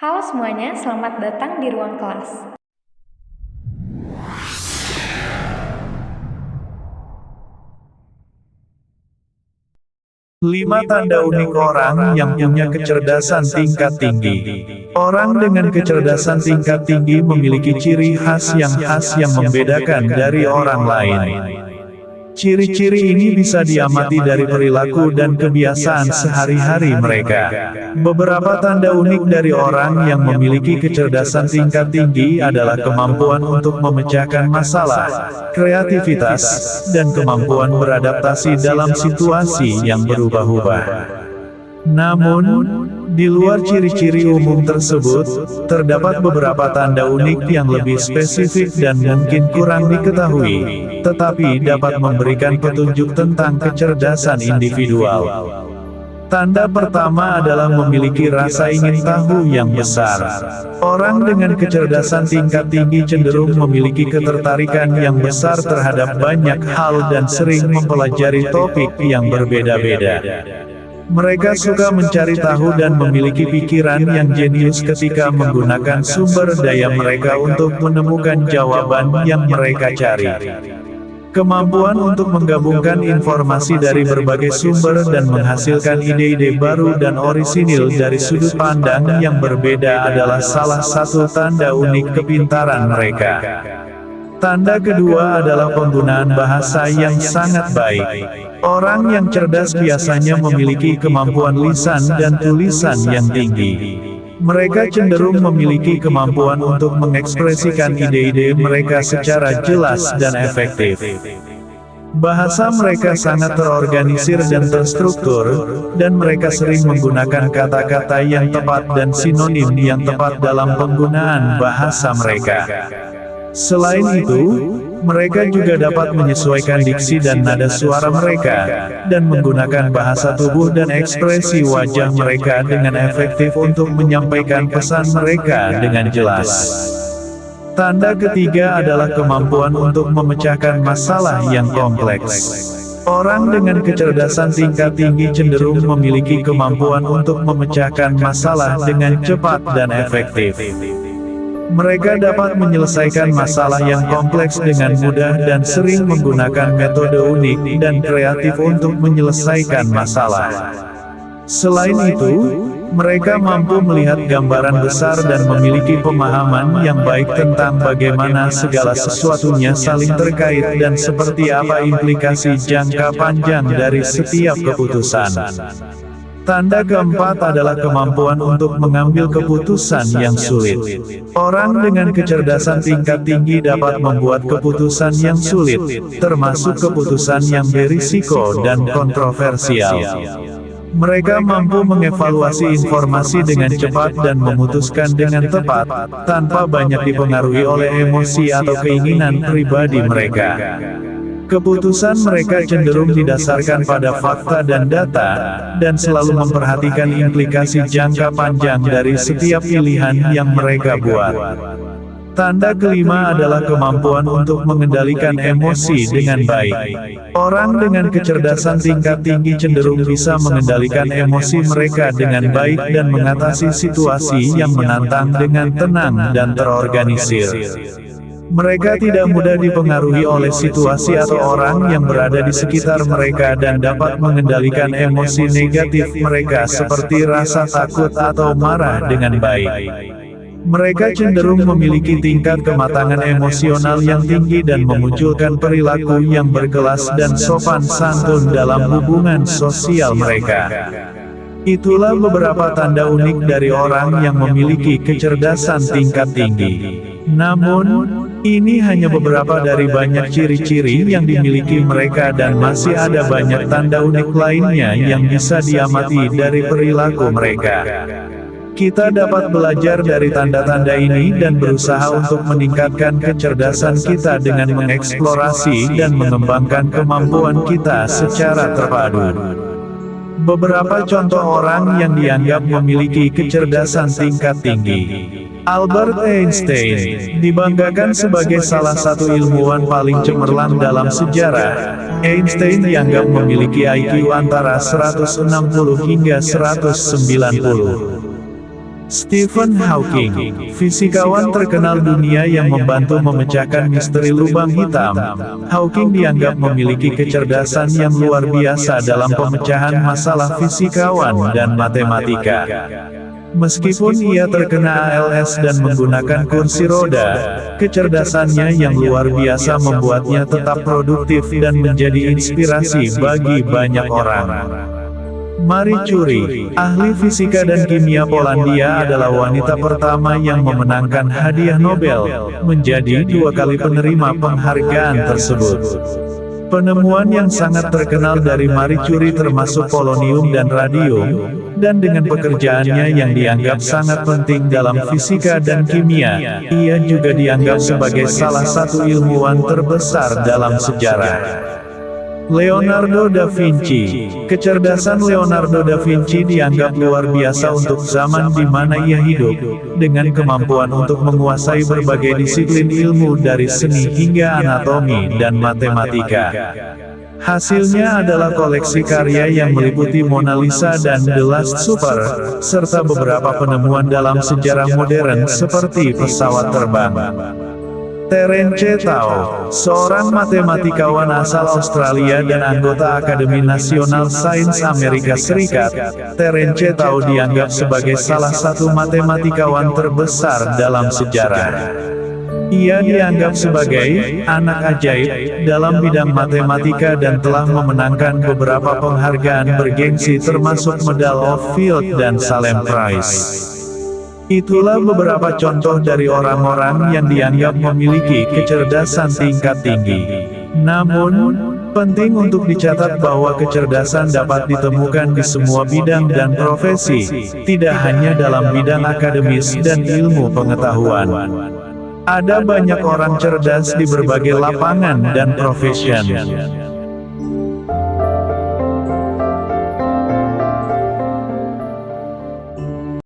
Halo semuanya, selamat datang di ruang kelas. Lima tanda unik orang yang punya kecerdasan tingkat tinggi. Orang dengan kecerdasan tingkat tinggi memiliki ciri khas yang membedakan dari orang lain. Ciri-ciri ini bisa diamati dari perilaku dan kebiasaan sehari-hari mereka. Beberapa tanda unik dari orang yang memiliki kecerdasan tingkat tinggi adalah kemampuan untuk memecahkan masalah, kreativitas, dan kemampuan beradaptasi dalam situasi yang berubah-ubah. Namun, di luar ciri-ciri umum tersebut, terdapat beberapa tanda unik yang lebih spesifik dan mungkin kurang diketahui, tetapi dapat memberikan petunjuk tentang kecerdasan individual. Tanda pertama adalah memiliki rasa ingin tahu yang besar. Orang dengan kecerdasan tingkat tinggi cenderung memiliki ketertarikan yang besar terhadap banyak hal dan sering mempelajari topik yang berbeda-beda. Mereka suka mencari tahu dan memiliki pikiran yang jenius ketika menggunakan sumber daya mereka untuk menemukan jawaban yang mereka cari. Kemampuan untuk menggabungkan informasi dari berbagai sumber dan menghasilkan ide-ide baru dan orisinil dari sudut pandang yang berbeda adalah salah satu tanda unik kepintaran mereka. Tanda kedua adalah penggunaan bahasa yang sangat baik. Orang yang cerdas biasanya memiliki kemampuan lisan dan tulisan yang tinggi. Mereka cenderung memiliki kemampuan untuk mengekspresikan ide-ide mereka secara jelas dan efektif. Bahasa mereka sangat terorganisir dan terstruktur, dan mereka sering menggunakan kata-kata yang tepat dan sinonim yang tepat dalam penggunaan bahasa mereka. Selain itu, mereka juga dapat menyesuaikan diksi dan nada suara mereka, dan menggunakan bahasa tubuh dan ekspresi wajah mereka dengan efektif untuk menyampaikan pesan mereka dengan jelas. Tanda ketiga adalah kemampuan untuk memecahkan masalah yang kompleks. Orang dengan kecerdasan tingkat tinggi cenderung memiliki kemampuan untuk memecahkan masalah dengan cepat dan efektif. Mereka dapat menyelesaikan masalah yang kompleks dengan mudah dan sering menggunakan metode unik dan kreatif untuk menyelesaikan masalah. Selain itu, mereka mampu melihat gambaran besar dan memiliki pemahaman yang baik tentang bagaimana segala sesuatunya saling terkait dan seperti apa implikasi jangka panjang dari setiap keputusan. Tanda keempat adalah kemampuan untuk mengambil keputusan yang sulit. Orang dengan kecerdasan tingkat tinggi dapat membuat keputusan yang sulit, termasuk keputusan yang berisiko dan kontroversial. Mereka mampu mengevaluasi informasi dengan cepat dan memutuskan dengan tepat, tanpa banyak dipengaruhi oleh emosi atau keinginan pribadi mereka. Keputusan mereka cenderung didasarkan pada fakta dan data, dan selalu memperhatikan implikasi jangka panjang dari setiap pilihan yang mereka buat. Tanda kelima adalah kemampuan untuk mengendalikan emosi dengan baik. Orang dengan kecerdasan tingkat tinggi cenderung bisa mengendalikan emosi mereka dengan baik dan mengatasi situasi yang menantang dengan tenang dan terorganisir. Mereka tidak mudah dipengaruhi oleh situasi atau orang yang berada di sekitar mereka dan dapat mengendalikan emosi negatif mereka seperti rasa takut atau marah dengan baik. Mereka cenderung memiliki tingkat kematangan emosional yang tinggi dan memunculkan perilaku yang berkelas dan sopan santun dalam hubungan sosial mereka. Itulah beberapa tanda unik dari orang yang memiliki kecerdasan tingkat tinggi. Namun, ini hanya beberapa dari banyak ciri-ciri yang dimiliki mereka dan masih ada banyak tanda unik lainnya yang bisa diamati dari perilaku mereka. Kita dapat belajar dari tanda-tanda ini dan berusaha untuk meningkatkan kecerdasan kita dengan mengeksplorasi dan mengembangkan kemampuan kita secara terpadu. Beberapa contoh orang yang dianggap memiliki kecerdasan tingkat tinggi. Albert Einstein dibanggakan sebagai salah satu ilmuwan paling cemerlang dalam sejarah. Einstein dianggap memiliki IQ antara 160 hingga 190. Stephen Hawking, fisikawan terkenal dunia yang membantu memecahkan misteri lubang hitam. Hawking dianggap memiliki kecerdasan yang luar biasa dalam pemecahan masalah fisikawan dan matematika. Meskipun ia terkena ALS dan menggunakan kursi roda, kecerdasannya yang luar biasa membuatnya tetap produktif dan menjadi inspirasi bagi banyak orang. Marie Curie, ahli fisika dan kimia Polandia, adalah wanita pertama yang memenangkan hadiah Nobel, menjadi 2 kali penerima penghargaan tersebut. Penemuan yang sangat terkenal dari Marie Curie termasuk polonium dan radium, dan dengan pekerjaannya yang dianggap sangat penting dalam fisika dan kimia, ia juga dianggap sebagai salah satu ilmuwan terbesar dalam sejarah. Leonardo da Vinci, kecerdasan Leonardo da Vinci dianggap luar biasa untuk zaman di mana ia hidup, dengan kemampuan untuk menguasai berbagai disiplin ilmu dari seni hingga anatomi dan matematika. Hasilnya adalah koleksi karya yang meliputi Mona Lisa dan The Last Supper, serta beberapa penemuan dalam sejarah modern seperti pesawat terbang. Terence Tao, seorang matematikawan asal Australia dan anggota Akademi Nasional Sains Amerika Serikat, Terence Tao dianggap sebagai salah satu matematikawan terbesar dalam sejarah. Ia dianggap sebagai anak ajaib dalam bidang matematika dan telah memenangkan beberapa penghargaan bergengsi termasuk Medal of Field dan Salem Prize. Itulah beberapa contoh dari orang-orang yang dianggap memiliki kecerdasan tingkat tinggi. Namun, penting untuk dicatat bahwa kecerdasan dapat ditemukan di semua bidang dan profesi, tidak hanya dalam bidang akademis dan ilmu pengetahuan. Ada banyak orang cerdas di berbagai lapangan dan profesi.